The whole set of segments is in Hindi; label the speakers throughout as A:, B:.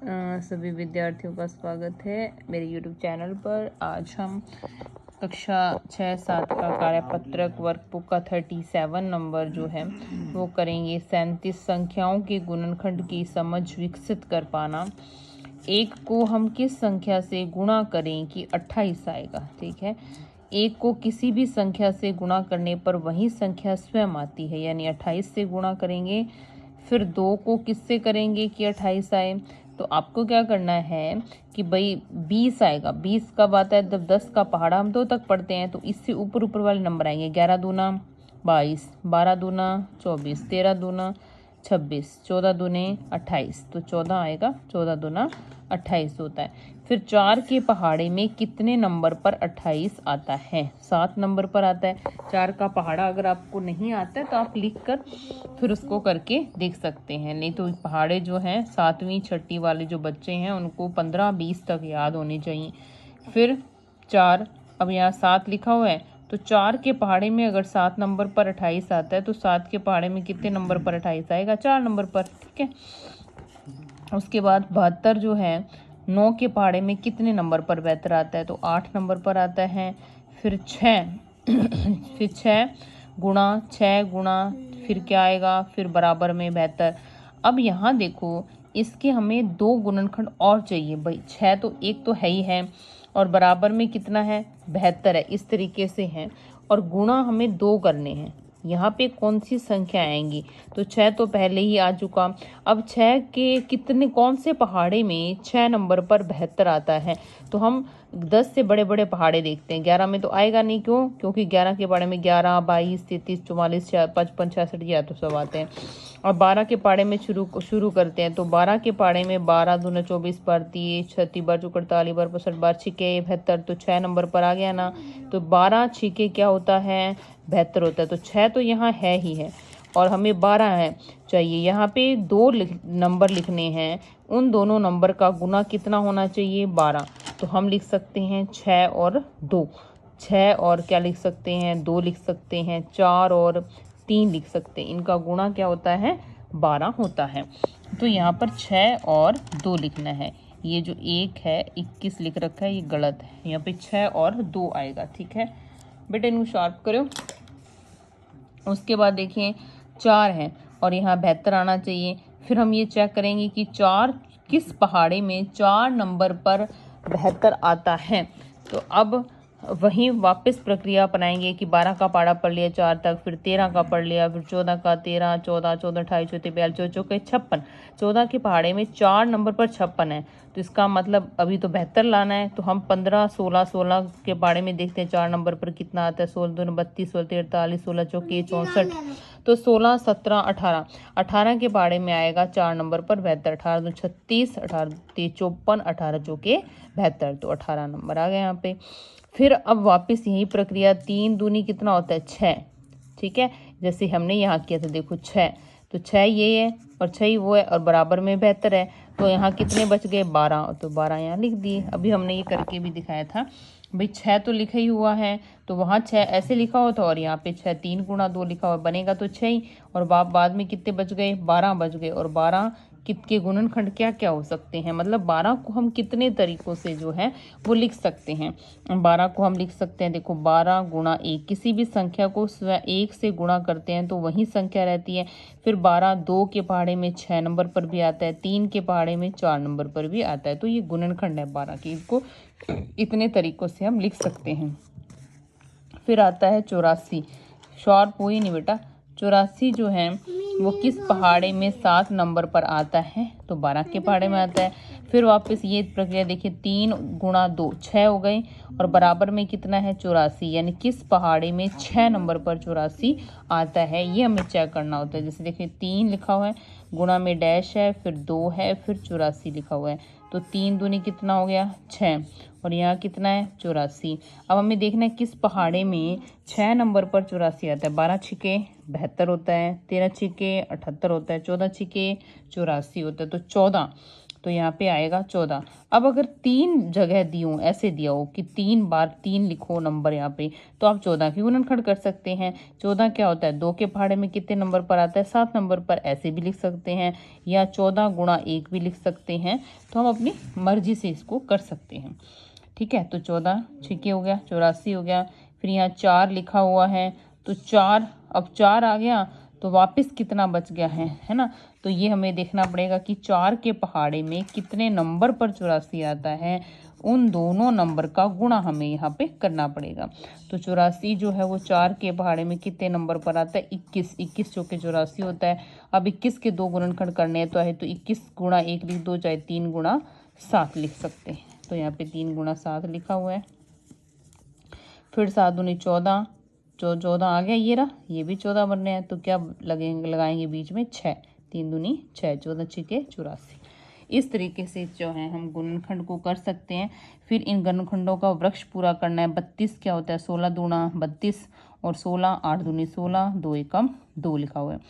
A: सभी विद्यार्थियों का स्वागत है मेरे YouTube चैनल पर। आज हम कक्षा 6-7 का कार्यपत्रक वर्कबुक का 37 नंबर जो है वो करेंगे। 37 संख्याओं के गुणनखंड की समझ विकसित कर पाना। एक को हम किस संख्या से गुणा करें कि 28 आएगा। ठीक है, एक को किसी भी संख्या से गुणा करने पर वही संख्या स्वयं आती है, यानी 28 से गुणा करेंगे। फिर 2 को किससे करेंगे कि 28 आए। तो आपको क्या करना है कि भाई 20 आएगा। 20 कब आता है? जब 10 का पहाड़ा हम 2 तक पढ़ते हैं, तो इससे ऊपर ऊपर वाले नंबर आएंगे। 11 दूना 22, 12 दूना 24, 13 दूना 26, 14 दूने 28, तो 14 आएगा। 14 दूना 28 होता है। फिर 4 के पहाड़े में कितने नंबर पर 28 आता है? 7 नंबर पर आता है। 4 का पहाड़ा अगर आपको नहीं आता है तो आप लिख कर फिर उसको करके देख सकते हैं। नहीं तो पहाड़े जो हैं 7वीं 6ठी वाले जो बच्चे हैं उनको 15-20 तक याद होने चाहिए। फिर 4, अब यहाँ 7 लिखा हुआ है, तो 4 के पहाड़े में अगर 7 नंबर पर 28 आता है तो 7 के पहाड़े में कितने नंबर पर 28 आएगा? 4 नंबर पर। ठीक है, उसके बाद 72 जो है 9 के पहाड़े में कितने नंबर पर 72 आता है? तो 8 नंबर पर आता है। फिर 6 फिर 6 गुणा 6 गुणा फिर क्या आएगा? फिर बराबर में 72। अब यहाँ देखो, इसके हमें 2 गुणनखंड और चाहिए भाई। 6 तो एक तो है ही है, और बराबर में कितना है? 72 है। इस तरीके से है, और गुणा हमें 2 करने हैं। यहाँ पे कौन सी संख्या आएंगी? तो 6 तो पहले ही आ चुका। अब 6 के कितने, कौन से पहाड़े में 6 नंबर पर 72 आता है? तो हम 10 से बड़े बड़े पहाड़े देखते हैं। 11 में तो आएगा नहीं। क्यों? क्योंकि 11 के पहाड़े में 11, 22, 33, 44, 55, 66 या तो सब आते हैं। और 12 के पहाड़े में शुरू करते हैं। तो 12 के पहाड़े में 12 दूना 24 बार 30, 36 बार 48 बार 65 बार 6 72, तो 6 नंबर पर आ गया ना। तो 12 6 क्या होता है? 72 होता है। तो 6 तो यहाँ है ही है, और हमें 12 है चाहिए। यहाँ पे 2 नंबर लिखने हैं, उन दोनों नंबर का गुना कितना होना चाहिए? 12। तो हम लिख सकते हैं 6 और 2। 6 और क्या लिख सकते हैं? 2 लिख सकते हैं। 4 और 3 लिख सकते हैं। इनका गुणा क्या होता है? 12 होता है। तो यहाँ पर 6 और 2 लिखना है। ये जो 1 है 21 लिख रखा है, ये गलत है। यहाँ पे 6 और 2 आएगा। ठीक है बेटा, इनको शार्प करो। उसके बाद देखिए 4 है और यहाँ 72 आना चाहिए। फिर हम ये चेक करेंगे कि 4 किस पहाड़े में 4 नंबर पर 72 आता है। तो अब वहीं वापस प्रक्रिया अपनाएंगे कि 12 का पहाड़ा पढ़ लिया 4 तक, फिर 13 का पढ़ लिया, फिर 14 का 13, 14, 14, 28, 34, 42, 44, 56। 14 के पहाड़े में 4 नंबर पर 56 है, तो इसका मतलब अभी तो 72 लाना है। तो हम 15, 16, 16 के पहाड़े में देखते हैं 4 नंबर पर कितना आता है। 16 दूनी 32, 16 43, 16 चौके 64, तो 16, 17, 18। 18 के पहाड़े में आएगा 4 नंबर पर 72। 18 दूनी 36, 18 तीस 54, 18 चौके 72, तो 18 नंबर आ गया यहाँ पे। फिर अब वापस यही प्रक्रिया, 3 दूनी कितना होता है? 6। ठीक है, जैसे हमने यहाँ किया था, देखो 6, तो 6 ये है और 6 ही वो है, और बराबर में 72 है। तो यहाँ कितने बच गए? 12, तो 12 यहाँ लिख दिए। अभी हमने ये करके भी दिखाया था भाई। 6 तो लिखा ही हुआ है, तो वहाँ 6 ऐसे लिखा हुआ था, और यहाँ पे 6 3 गुणा 2 लिखा हुआ, बनेगा तो 6 ही। और बाद में कितने बच गए? 12 बच गए। और 12 के गुणनखंड क्या क्या हो सकते हैं? मतलब 12 को हम कितने तरीकों से जो है वो लिख सकते हैं। 12 को हम लिख सकते हैं, देखो 12 गुणा 1। किसी भी संख्या को 1 से गुणा करते हैं तो वही संख्या रहती है। फिर 12 2 के पहाड़े में 6 नंबर पर भी आता है, 3 के पहाड़े में 4 नंबर पर भी आता है। तो ये गुणनखंड है 12 की, इसको इतने तरीकों से हम लिख सकते हैं। फिर आता है 84। शॉर्प हुई नहीं बेटा। 84 जो है वो किस पहाड़े में 7 नंबर पर आता है? तो 12 के पहाड़े में आता है। फिर वापस ये प्रक्रिया देखिए, 3 गुणा 2 6 हो गई, और बराबर में कितना है? 84। यानी किस पहाड़े में 6 नंबर पर 84 आता है, ये हमें चेक करना होता है। जैसे देखिए 3 लिखा हुआ है, गुणा में डैश है, फिर 2 है, फिर 84 लिखा हुआ है। तो 3 दूनी कितना हो गया? 6, और यहाँ कितना है? 84। अब हमें देखना है किस पहाड़े में 6 नंबर पर 84 आता है। 12 छिके 72 होता है, 13 छिके 78 होता है, 14 छिके 84 होता है। तो तो यहाँ पे आएगा 14। अब अगर 3 जगह दी हो, ऐसे दिया हो कि 3 बार 3 लिखो नंबर यहाँ पे, तो आप 14 की गुणनखंड कर सकते हैं। 14 क्या होता है, 2 के पहाड़े में कितने नंबर पर आता है, 7 नंबर पर, ऐसे भी लिख सकते हैं, या 14 गुणा 1 भी लिख सकते हैं। तो हम अपनी मर्जी से इसको कर सकते हैं। ठीक है, तो 14 छक्के हो गया, 84 हो गया। फिर यहाँ 4 लिखा हुआ है, तो 4, अब 4 आ गया तो वापस कितना बच गया है ना। तो ये हमें देखना पड़ेगा कि 4 के पहाड़े में कितने नंबर पर 84 आता है, उन दोनों नंबर का गुणा हमें यहाँ पे करना पड़ेगा। तो 84 जो है वो 4 के पहाड़े में कितने नंबर पर आता है, 21। 21 चौके 84 होता है। अब 21 के 2 गुणनखंड करने हैं, तो है तो 21 गुणा 1 लिख दो, चाहे 3 गुणा 7 लिख सकते हैं। तो यहाँ पे 3 गुणा 7 लिखा हुआ है। फिर 7 दूनी 14, जो 14 आ गया, ये रहा, ये भी 14 बन रहे हैं। तो क्या लगाएंगे बीच में 6, 3 दूनी 6, 14 छक्के 84। इस तरीके से जो है हम गुणनखंड को कर सकते हैं। फिर इन गुणनखंडों का वृक्ष पूरा करना है। 32 क्या होता है, 16 दूना 32 और 16, 8 दूनी 16, 2 एकम 2 लिखा हुआ है।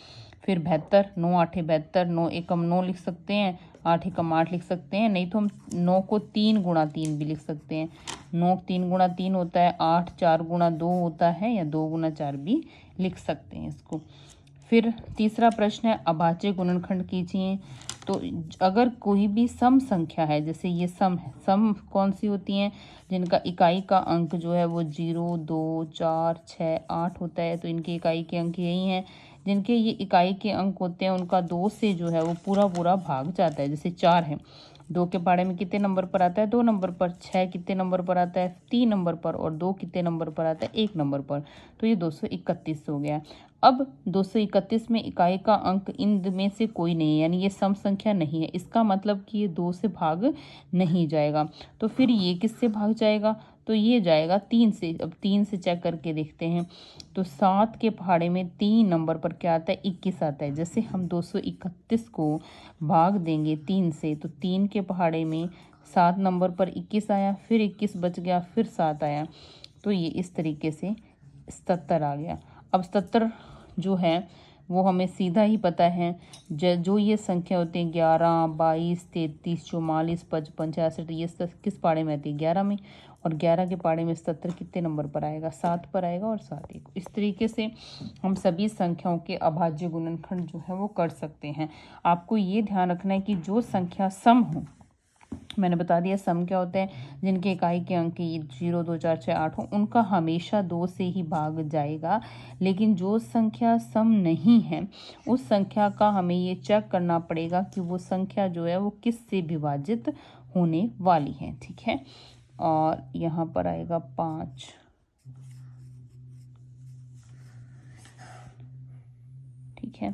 A: फिर 72, 9 8 72, 9 एकम 9 लिख सकते हैं, 8 एकम 8 लिख सकते हैं, नहीं तो हम 9 को 3 गुणा 3 भी लिख सकते हैं। 9 3 गुणा 3 होता है, 8 4 गुणा 2 होता है, या 2 गुणा 4 भी लिख सकते हैं इसको। फिर तीसरा प्रश्न है, अभाज्य गुणनखंड कीजिए। तो अगर कोई भी सम संख्या है, जैसे ये सम है, सम कौन सी होती हैं, जिनका इकाई का अंक जो है वो 0 2 4 6 8 होता है। तो इनके इकाई के अंक यही हैं। जिनके ये इकाई के अंक होते हैं उनका 2 से जो है वो पूरा पूरा भाग जाता है। जैसे 4 है, 2 के पहाड़े में कितने नंबर पर आता है, 2 नंबर पर। 6 कितने नंबर पर आता है, 3 नंबर पर। और 2 कितने नंबर पर आता है, 1 नंबर पर। तो ये 231 हो गया। अब 231 में इकाई का अंक इन में से कोई नहीं है, यानी ये सम संख्या नहीं है। इसका मतलब कि ये 2 से भाग नहीं जाएगा। तो फिर ये किससे भाग जाएगा, तो ये जाएगा 3 से। अब 3 से चेक करके देखते हैं। तो 7 के पहाड़े में 3 नंबर पर क्या आता है, 21 आता है। जैसे हम 231 को भाग देंगे 3 से, तो 3 के पहाड़े में 7 नंबर पर 21 आया, फिर 21 बच गया, फिर 7 आया। तो ये इस तरीके से 77 आ गया। अब 77 जो है वो हमें सीधा ही पता है। जो ये संख्या होती है 11 22 33 44 55 66, ये किस पाड़े में आती है, 11 में। और 11 के पाड़े में 77 कितने नंबर पर आएगा, 7 पर आएगा, और 7 1। इस तरीके से हम सभी संख्याओं के अभाज्य गुणनखंड जो है वो कर सकते हैं। आपको ये ध्यान रखना है कि जो संख्या सम हो, मैंने बता दिया सम क्या होते हैं, जिनके इकाई के अंक 0 2 4 6 8 हो, उनका हमेशा 2 से ही भाग जाएगा। लेकिन जो संख्या सम नहीं है, उस संख्या का हमें ये चेक करना पड़ेगा कि वो संख्या जो है वो किस से विभाजित होने वाली है। ठीक है, और यहाँ पर आएगा 5। ठीक है,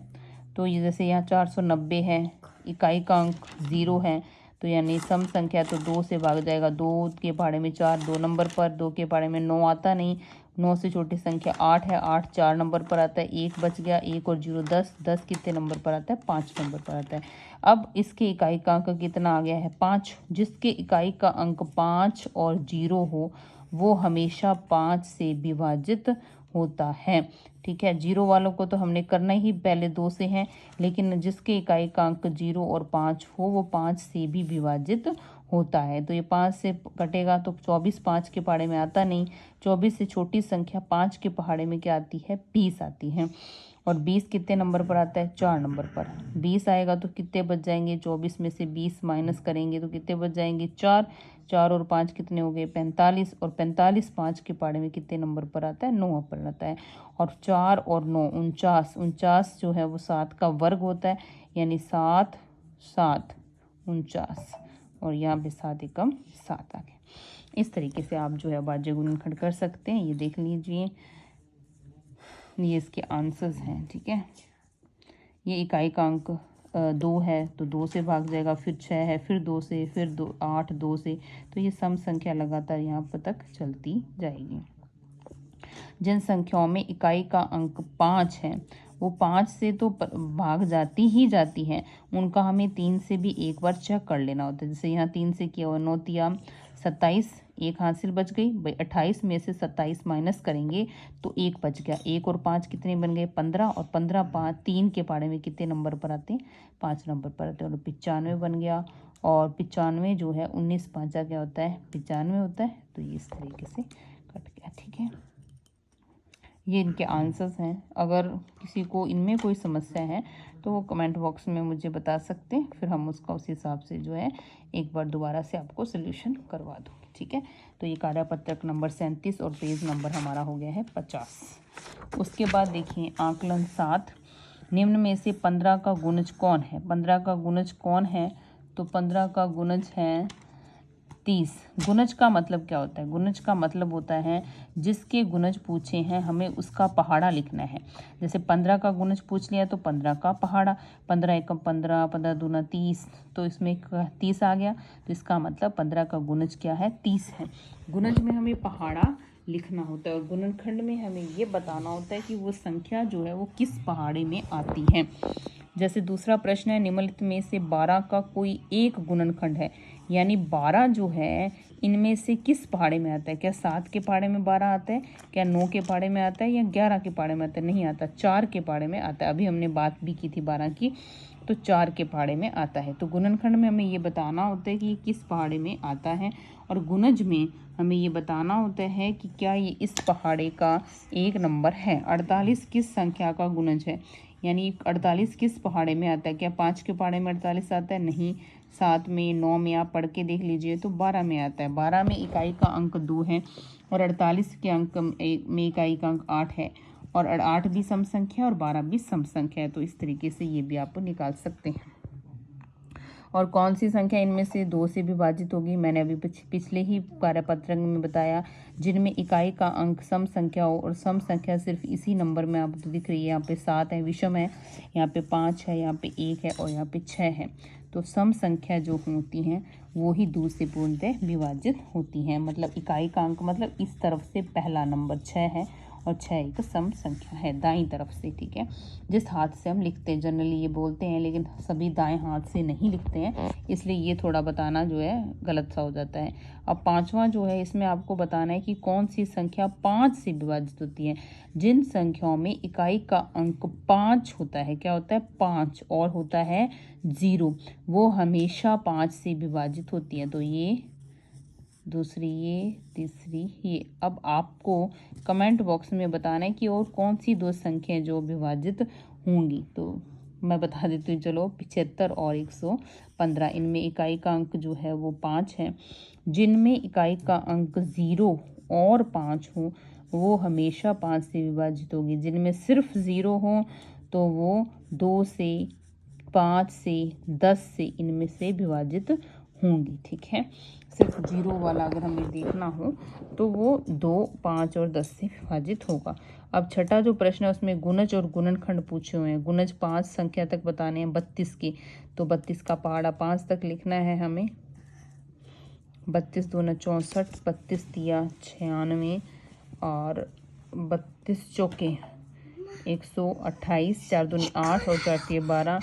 A: तो ये जैसे यहाँ 490 है, इकाई का अंक 0 है, तो यानी सम संख्या तो 2 से भाग जाएगा। 2 के पहाड़े में 4 2 नंबर पर, 2 के पहाड़े में 9 आता नहीं, 9 से छोटी संख्या 8 है, 8 4 नंबर पर आता है, 1 बच गया, 1 और 0 10, 10 कितने नंबर पर आता है, 5 नंबर पर आता है। अब इसके इकाई का अंक कितना आ गया है, 5। जिसके इकाई का अंक 5 और 0 हो, वो हमेशा 5 से विभाजित होता है। ठीक है, 0 वालों को तो हमने करना ही पहले 2 से है, लेकिन जिसके इकाई का अंक 0 और 5 हो, वो 5 से भी विभाजित होता है। तो ये 5 से कटेगा तो 24 5 के पहाड़े में आता नहीं। 24 से छोटी संख्या 5 के पहाड़े में क्या आती है, 20 आती है। और 20 कितने नंबर पर आता है, 4 नंबर पर। 20 आएगा तो कितने बच जाएंगे, 24 में से 20 माइनस करेंगे तो कितने बच जाएंगे, 4। 4 और 5 कितने हो गए, 45। और 45 5 के पहाड़े में कितने नंबर पर आता है, 9 पर आता है। और 4 और 9 49। 49 जो है वो 7 का वर्ग होता है, यानी 7 7 49, और यहाँ पे 7 एकम 7 आ गया। इस तरीके से आप जो है अभाज्य गुणनखंड कर सकते हैं। ये देख लीजिए, ये इसके आंसर्स हैं। ठीक है, ये इकाई का अंक 2 है तो 2 से भाग जाएगा, फिर 6 है, फिर 2 से, फिर 2 8 2 से। तो ये सम संख्या लगातार यहाँ पर तक चलती जाएगी। जिन संख्याओं में इकाई का अंक 5 है, वो 5 से तो भाग जाती ही जाती है, उनका हमें 3 से भी एक बार चेक कर लेना होता है। जैसे यहाँ 3 से किया हुआ, 9 तिया 27, एक हासिल बच गई भाई। 28 में से 27 माइनस करेंगे तो 1 बच गया। 1 और 5 कितने बन गए, 15। और 15 5 3 के पहाड़े में कितने नंबर पर आते हैं, 5 नंबर पर आते हैं। और 95 बन गया। और 95 जो है 19 पाँचा क्या होता है 95 होता है। तो ये इस तरीके से कट गया, ठीक है। ये इनके आंसर्स हैं। अगर किसी को इनमें कोई समस्या है तो वो कमेंट बॉक्स में मुझे बता सकते हैं, फिर हम उसका उस हिसाब से जो है एक बार दोबारा से आपको सोल्यूशन करवा दूँगी, ठीक है। तो ये कार्यपत्रक नंबर 37 और पेज नंबर हमारा हो गया है 50। उसके बाद देखिए आकलन 7, निम्न में से 15 का गुणज कौन है। 15 का गुणज कौन है, तो 15 का गुणज है 30। गुणज का मतलब क्या होता है, गुणज का मतलब होता है जिसके गुणज पूछे हैं हमें उसका पहाड़ा लिखना है। जैसे 15 का गुणज पूछ लिया तो 15 का पहाड़ा, 15 एकम 15, 15 दूना 30, तो इसमें 30 आ गया। तो इसका मतलब 15 का गुणज क्या है 30 है। गुणज में हमें पहाड़ा लिखना होता है और गुणनखंड में हमें ये बताना होता है कि वो संख्या जो है वो किस पहाड़े में आती है। जैसे दूसरा प्रश्न है, निम्नलिखित में से 12 का कोई एक गुणनखंड है, यानी 12 जो है इनमें से किस पहाड़े में आता है। क्या 7 के पहाड़े में 12 आता है, क्या 9 के पहाड़े में आता है, या 11 के पहाड़े में आता है। नहीं आता, 4 के पहाड़े में आता है। अभी हमने बात भी की थी 12 की, तो 4 के पहाड़े में आता है। तो गुणनखंड में हमें ये बताना होता है कि ये किस पहाड़े में आता है, और गुणज में हमें ये बताना होता है कि क्या ये इस पहाड़े का एक नंबर है। 48 किस संख्या का गुणज है, यानी 48 किस पहाड़े में आता है। क्या 5 के पहाड़े में 48 आता है, नहीं। 7 में, 9 में आप पढ़ के देख लीजिए तो 12 में आता है। 12 में इकाई का अंक 2 है और 48 के अंक में इकाई का अंक 8 है, और 8 भी सम संख्या और 12 भी सम संख्या है। तो इस तरीके से ये भी आप निकाल सकते हैं। और कौन सी संख्या इनमें से 2 से विभाजित होगी, मैंने अभी पिछले ही कार्यपत्रक में बताया, जिनमें इकाई का अंक सम संख्या हो, और सम संख्या सिर्फ इसी नंबर में आपको दिख रही है। यहाँ पे 7 है, विषम है, यहाँ पे 5 है, यहाँ पे 1 है और यहाँ पे 6 है। तो सम संख्या जो होती हैं वो ही 2 से पूर्णतः विभाजित होती हैं। मतलब इकाई का अंक मतलब इस तरफ से पहला नंबर 6 है और 6 एक सम संख्या है दाईं तरफ से, ठीक है। जिस हाथ से हम लिखते हैं, जनरली ये बोलते हैं लेकिन सभी दाएं हाथ से नहीं लिखते हैं, इसलिए ये थोड़ा बताना जो है गलत सा हो जाता है। अब पांचवा जो है, इसमें आपको बताना है कि कौन सी संख्या 5 से विभाजित होती है। जिन संख्याओं में इकाई का अंक 5 होता है, क्या होता है 5, और होता है 0, वो हमेशा 5 से विभाजित होती है। तो ये दूसरी, ये तीसरी, ये। अब आपको कमेंट बॉक्स में बताना है कि और कौन सी 2 संख्याएं जो विभाजित होंगी। तो मैं बता देती हूँ, चलो 75 और 115। इनमें इकाई का अंक जो है वो 5 है। जिनमें इकाई का अंक 0 और 5 हो वो हमेशा 5 से विभाजित होगी। जिनमें सिर्फ 0 हो तो वो 2 से, 5 से, 10 से, इनमें से विभाजित होंगी, ठीक है। सिर्फ 0 वाला अगर हमें देखना हो तो वो 2, 5 और 10 से विभाजित होगा। अब छठा जो प्रश्न है उसमें गुणज और गुणनखंड पूछे हुए हैं। गुणज 5 संख्या तक बताने हैं 32 के, तो 32 का पहाड़ा 5 तक लिखना है हमें। 32 दूना 64, 32 तिया 96 और 32 चौके 128, 4 दूनी 8 और 4 तिया 12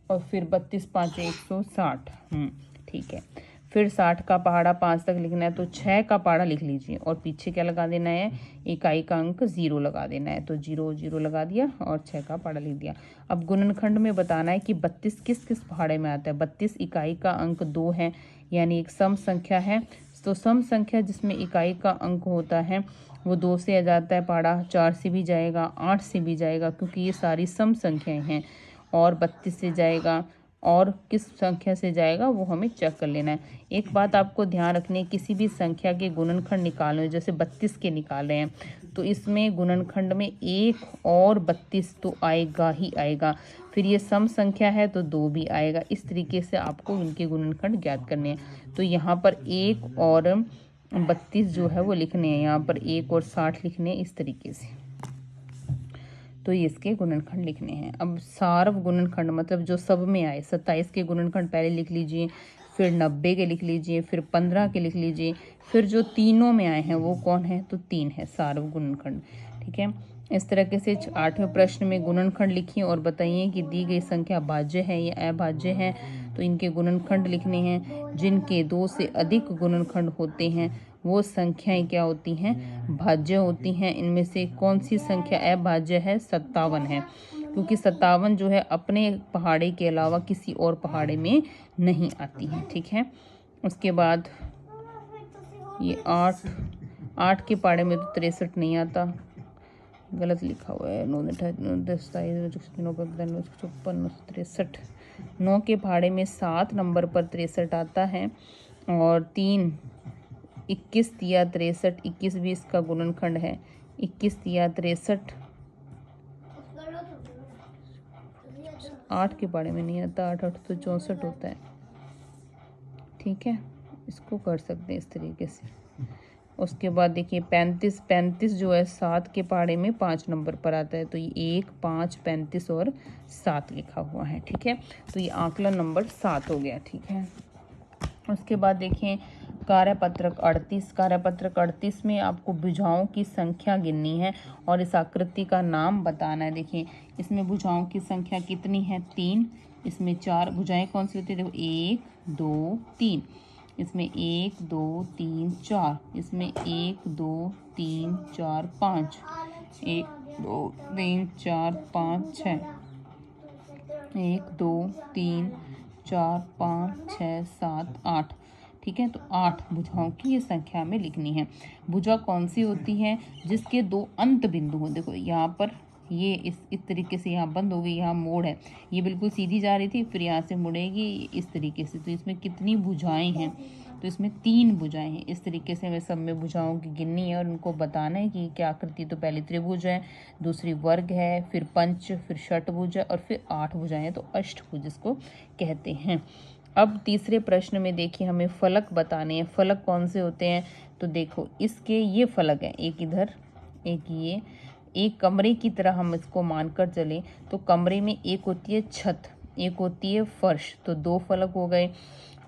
A: और फिर 32 5 160। ठीक है। फिर 60 का पहाड़ा 5 तक लिखना है, तो 6 का पहाड़ा लिख लीजिए और पीछे क्या लगा देना है, इकाई का अंक 0 लगा देना है। तो 0 0 लगा दिया और 6 का पहाड़ा लिख दिया। अब गुणनखंड में बताना है कि 32 किस किस पहाड़े में आता है। 32 इकाई का अंक 2 है, यानी एक सम संख्या है। तो सम संख्या जिसमें इकाई का अंक होता है वो 2 से आ जाता है पहाड़ा, 4 से भी जाएगा, 8 से भी जाएगा, क्योंकि ये सारी सम संख्याएं हैं। और 32 से जाएगा, और किस संख्या से जाएगा वो हमें चेक कर लेना है। एक बात आपको ध्यान रखनी है, किसी भी संख्या के गुणनखंड निकालने, जैसे 32 के निकाल रहे हैं तो इसमें गुणनखंड में 1 और 32 तो आएगा ही आएगा। फिर ये सम संख्या है तो 2 भी आएगा। इस तरीके से आपको इनके गुणनखंड ज्ञात करने हैं। तो यहाँ पर 1 और 32 जो है वो लिखने हैं, यहाँ पर 1 और 60 लिखने हैं, इस तरीके से। तो ये इसके गुणनखंड लिखने हैं। अब सार्व गुणनखंड मतलब जो सब में आए, 27 के गुणनखंड पहले लिख लीजिए, फिर 90 के लिख लीजिए, फिर 15 के लिख लीजिए, फिर जो तीनों में आए हैं वो कौन है, तो 3 है सार्व गुणनखंड, ठीक है। इस तरीके से 8वें प्रश्न में गुणनखंड लिखिए और बताइए कि दी गई संख्या भाज्य है या अभाज्य है। तो इनके गुणनखंड लिखने हैं। जिनके 2 से अधिक गुणनखंड होते हैं वो संख्याएं क्या होती हैं, भाज्य होती हैं। इनमें से कौन सी संख्या अभाज्य है, 57 है। क्योंकि 57 जो है अपने पहाड़े के अलावा किसी और पहाड़े में नहीं आती है। ठीक है, उसके बाद ये 8 के पहाड़े में तो 63 नहीं आता, गलत लिखा हुआ है। 9 10 63। 9 के पहाड़े में 7 नंबर पर 63 आता है, और 3 21 तिया 63, 21 भी इसका गुणनखंड है। 21 तिया 63 8 के पहाड़े में नहीं आता, 8 8 तो 64 होता है। ठीक है, इसको कर सकते हैं इस तरीके से। उसके बाद देखिए 35 जो है 7 के पहाड़े में 5 नंबर पर आता है, तो ये 1 5 35 और 7 लिखा हुआ है। ठीक है, तो ये आंकलन नंबर 7 हो गया। ठीक है, उसके बाद देखें कार्यपत्रक 38 में आपको भुजाओं की संख्या गिननी है और इस आकृति का नाम बताना है। देखिए इसमें भुजाओं की संख्या कितनी है, 3। इसमें 4 भुजाएं कौन सी होती है, देखो 1 2 3, इसमें 1 2 3 4, इसमें 1 2 3 4 5, 1 2 3 4 5 6, 1 2 3 4 5 6 7 8। ठीक है, तो 8 भुजाओं की ये संख्या में लिखनी है। भुजा कौन सी होती है, जिसके 2 अंत बिंदु हो। देखो यहाँ पर ये इस तरीके से यहाँ बंद हो गई, यहाँ मोड़ है, ये बिल्कुल सीधी जा रही थी, फिर यहाँ से मुड़ेगी इस तरीके से। तो इसमें कितनी भुजाएं हैं, तो इसमें 3 भुजाएं हैं। इस तरीके से हमें सब में भुजाओं की गिननी है और उनको बताना है कि क्या आकृति। तो पहली त्रिभुज है, दूसरी वर्ग है, फिर पंच, फिर षटभुज और फिर 8 भुजाएं हैं, तो अष्टभुज इसको कहते हैं। अब तीसरे प्रश्न में देखिए हमें फलक बताने हैं। फलक कौन से होते हैं, तो देखो इसके ये फलक हैं, एक इधर एक ये। एक कमरे की तरह हम इसको मानकर चलें तो कमरे में एक होती है छत, एक होती है फर्श, तो 2 फलक हो गए।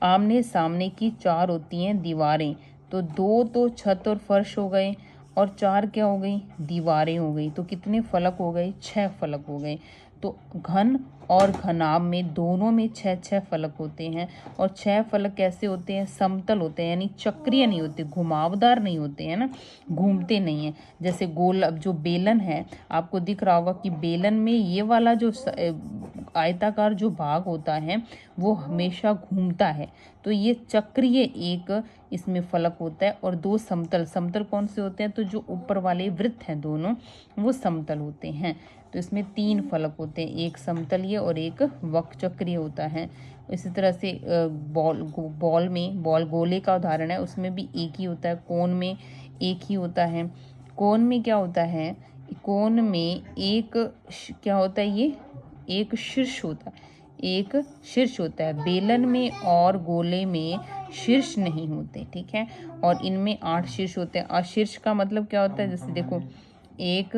A: आमने सामने की 4 होती हैं दीवारें, तो 2 तो छत और फर्श हो गए, और 4 क्या हो गई, दीवारें हो गई। तो कितने फलक हो गए, 6 फलक हो गए। तो घन और घनाभ में दोनों में 6 फलक होते हैं, और 6 फलक कैसे होते हैं, समतल होते हैं, यानी चक्रीय नहीं होते, घुमावदार नहीं होते हैं ना, घूमते नहीं हैं। जैसे गोल, अब जो बेलन है आपको दिख रहा होगा कि बेलन में ये वाला जो आयताकार जो भाग होता है वो हमेशा घूमता है, तो ये चक्रीय एक इसमें फलक होता है। और 2 समतल कौन से होते हैं, तो जो ऊपर वाले वृत्त हैं दोनों वो समतल होते हैं। तो इसमें 3 फलक होते हैं, एक समतलीय और एक वक्रचक्रीय होता है। इसी तरह से बॉल गोले का उदाहरण है, उसमें भी एक ही होता है, कोण में एक ही होता है। कोण में क्या होता है, कोण में एक क्या होता है, ये एक शीर्ष होता है, एक शीर्ष होता है। बेलन में और गोले में शीर्ष नहीं होते। ठीक है, और इनमें 8 शीर्ष होते हैं। और शीर्ष का मतलब क्या होता है, जैसे देखो 1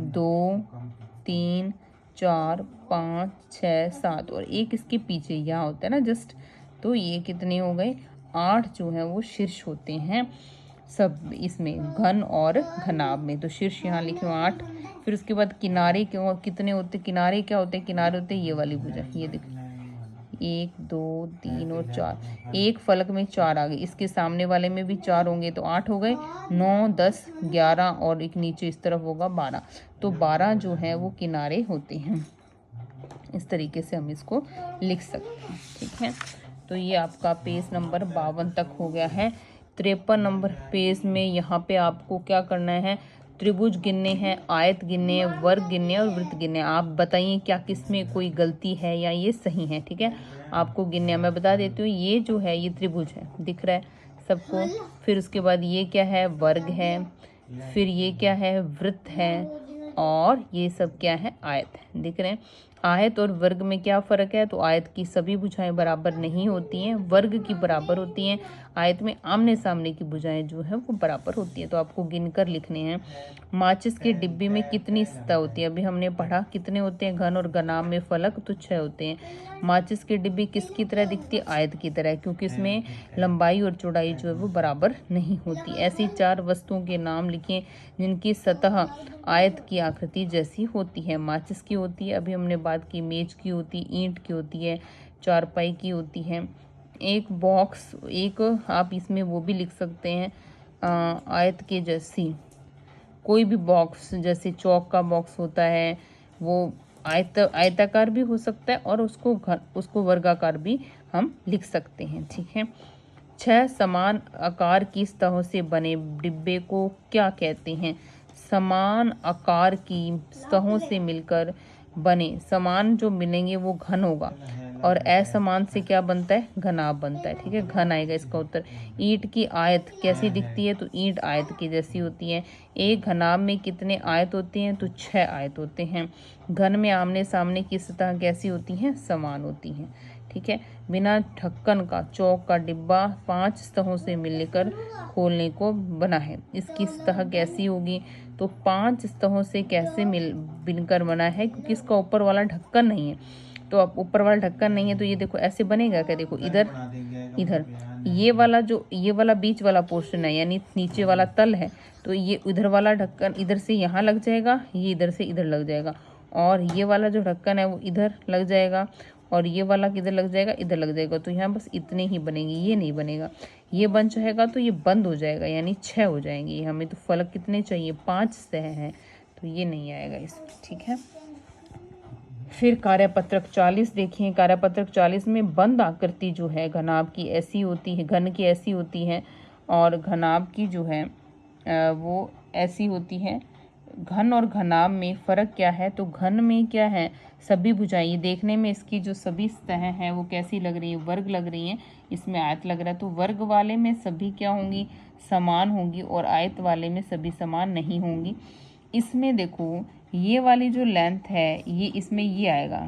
A: 2 3 4 5 6 7, और एक इसके पीछे यहाँ होता है ना जस्ट, तो ये कितने हो गए, 8 जो है वो शीर्ष होते हैं सब इसमें, घन और घनाभ में। तो शीर्ष यहाँ लिखे 8। फिर उसके बाद किनारे कितने होते, किनारे क्या होते हैं, किनारे होते हैं ये वाली भुजा, ये देखो 1 2 3 और 4, एक फलक में 4 आ गए, इसके सामने वाले में भी 4 होंगे, तो 8 हो गए, 9 10 11 और एक नीचे इस तरफ होगा 12। तो 12 जो है वो किनारे होते हैं। इस तरीके से हम इसको लिख सकते हैं। ठीक है, तो ये आपका पेज नंबर 52 तक हो गया है। 53 नंबर पेज में यहाँ पे आपको क्या करना है, त्रिभुज गिनने हैं, आयत गिनने हैं, वर्ग गिनने हैं और वृत्त गिनने हैं। आप बताइए क्या किसमें कोई गलती है या ये सही है। ठीक है, आपको गिनने हैं। मैं बता देती हूँ, ये जो है ये त्रिभुज है, दिख रहा है सबको। फिर उसके बाद ये क्या है, वर्ग है। फिर ये क्या है, वृत्त है। और ये सब क्या है, आयत है, दिख रहे हैं। आयत और वर्ग में क्या फ़र्क है, तो आयत की सभी भुजाएं बराबर नहीं होती हैं, वर्ग की बराबर होती हैं। आयत में आमने सामने की भुजाएं जो है वो बराबर होती है, तो आपको गिनकर लिखने हैं। माचिस के डिब्बे में कितनी सतह होती है, अभी हमने पढ़ा कितने होते हैं, घन और घनाभ में फलक तो 6 होते हैं। माचिस की डिब्बी किसकी तरह दिखती है, आयत की तरह, क्योंकि इसमें लंबाई और चौड़ाई जो है वो बराबर नहीं होती। ऐसी 4 वस्तुओं के नाम लिखें जिनकी सतह आयत की आकृति जैसी होती है। माचिस की होती है, अभी हमने बात की, मेज की होती है, ईंट की होती है, चारपाई की होती है। एक बॉक्स, एक आप इसमें वो भी लिख सकते हैं आयत के जैसी, कोई भी बॉक्स, जैसे चौक का बॉक्स होता है वो आयताकार भी हो सकता है और उसको वर्गाकार भी हम लिख सकते हैं। ठीक है। 6 समान आकार की सतहों से बने डिब्बे को क्या कहते हैं? समान आकार की सतहों से मिलकर बने, समान जो मिलेंगे वो घन होगा और असमान से क्या बनता है? घनाभ बनता है। ठीक है, घन आएगा इसका उत्तर। ईंट की आयत कैसी दिखती है? तो ईंट आयत की जैसी होती है। एक घनाभ में कितने आयत होते हैं? तो 6 आयत होते हैं। घन में आमने सामने की सतह कैसी होती हैं? समान होती हैं। ठीक है। बिना ढक्कन का चौक का डिब्बा 5 सतहों से मिलकर खोलने को बना है। इसकी सतह कैसी होगी? तो 5 सतहों से कैसे बिनकर बना है? क्योंकि इसका ऊपर वाला ढक्कन नहीं है। तो अब ऊपर वाला ढक्कन नहीं है तो ये देखो ऐसे बनेगा क्या? देखो इधर ये वाला बीच वाला पोर्शन है, यानी नीचे वाला तल है, तो ये इधर वाला ढक्कन इधर से यहाँ लग जाएगा, ये इधर से इधर लग जाएगा, और ये वाला जो ढक्कन है वो इधर लग जाएगा, और ये वाला किधर लग जाएगा? इधर लग जाएगा। तो यहाँ बस इतने ही बनेंगे, ये नहीं बनेगा। ये बन जाएगा तो ये बंद हो जाएगा, यानी 6 हो जाएंगे। हमें तो फलक कितने चाहिए? 5 सतह हैं, तो ये नहीं आएगा इसमें। ठीक है। फिर कार्यपत्रक 40 देखिए। कार्यपत्रक 40 में बंद आकृति जो है घनाभ की ऐसी होती है, घन की ऐसी होती है, और घनाभ की जो है वो ऐसी होती है। घन और घनाभ में फ़र्क क्या है? तो घन में क्या है? सभी भुजाएं, ये देखने में इसकी जो सभी सतहें हैं वो कैसी लग रही है? वर्ग लग रही हैं। इसमें आयत लग रहा है, तो वर्ग वाले में सभी क्या होंगी? समान होंगी, और आयत वाले में सभी समान नहीं होंगी। इसमें देखो ये वाली जो लेंथ है ये इसमें ये आएगा,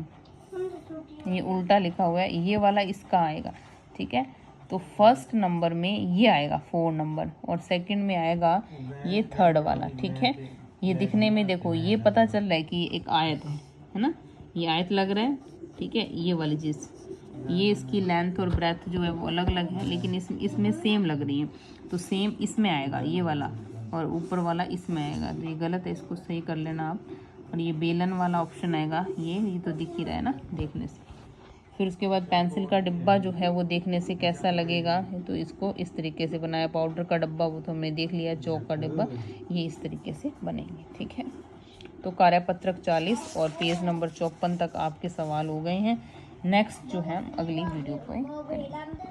A: ये उल्टा लिखा हुआ है, ये वाला इसका आएगा। ठीक है। तो फर्स्ट नंबर में ये आएगा 4 नंबर, और सेकंड में आएगा ये 3rd वाला। ठीक है। ये दिखने में देखो ये पता चल रहा है कि ये एक आयत है ना, ये आयत लग रहा है। ठीक है। ये वाली चीज़, ये इसकी लेंथ और ब्रेथ जो है वो अलग अलग है, लेकिन इसमें सेम लग रही है, तो सेम इसमें आएगा ये वाला, और ऊपर वाला इसमें आएगा। तो ये गलत है, इसको सही कर लेना आप। और ये बेलन वाला ऑप्शन आएगा, ये तो दिख ही रहा है ना देखने से। फिर उसके बाद पेंसिल का डिब्बा जो है वो देखने से कैसा लगेगा? तो इसको इस तरीके से बनाया। पाउडर का डब्बा वो तो हमने देख लिया, चौक का डिब्बा ये इस तरीके से बनेंगे। ठीक है। तो कार्यपत्रक 40 और पेज नंबर 54 तक आपके सवाल हो गए हैं। नेक्स्ट जो है अगली वीडियो पे करेंगे।